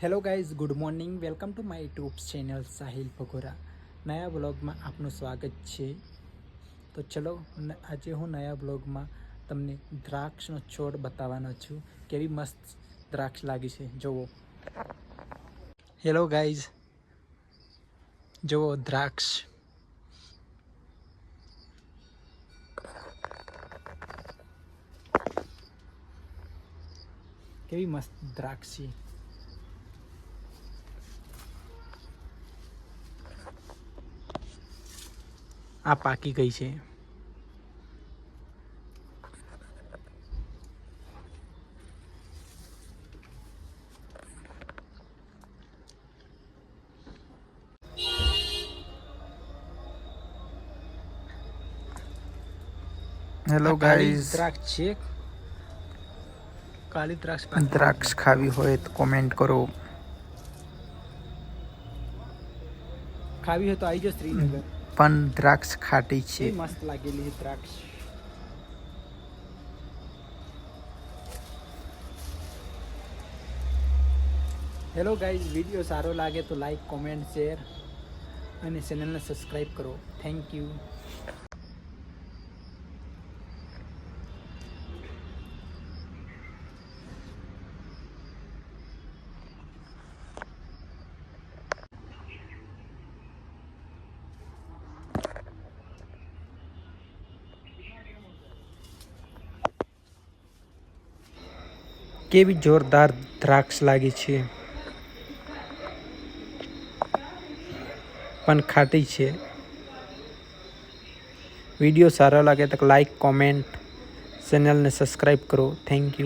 Hello guys, good morning. Welcome to my YouTube channel Sahil Bhagora. નયા બ્લોગમાં આપનું સ્વાગત છે. તો ચલો, આજે હું નયા બ્લોગમાં તમને દ્રાક્ષનો છોડ બતાવવાનો છું. કેવી મસ્ત દ્રાક્ષ લાગી છે, જુઓ. હેલો ગાઈઝ, જુઓ દ્રાક્ષ. કેવી મસ્ત દ્રાક્ષ છે. આ પાકી ગઈ છે. હેલો કાળી ગાઈઝ, દ્રાક્ષ છે. કાળી દ્રાક્ષ દ્રાક્ષ ખાવી હોય તો કોમેન્ટ કરો. ખાવી હોય તો આવી જાઓ શ્રીનગર. પણ દ્રાક્ષ ખાટી છે. કેવી મસ્ત લાગેલી છે દ્રાક્ષ. હેલો ગાઈઝ, વિડીયો સારો લાગે તો લાઈક, કોમેન્ટ, શેર અને ચેનલને સબસ્ક્રાઈબ કરો. Thank you. કેવી જોરદાર દ્રાક્ષ લાગી છે, પણ ખાટી છે. વિડીયો સારો લાગે તો લાઈક, કોમેન્ટ, ચેનલને સબસ્ક્રાઈબ કરો. Thank you.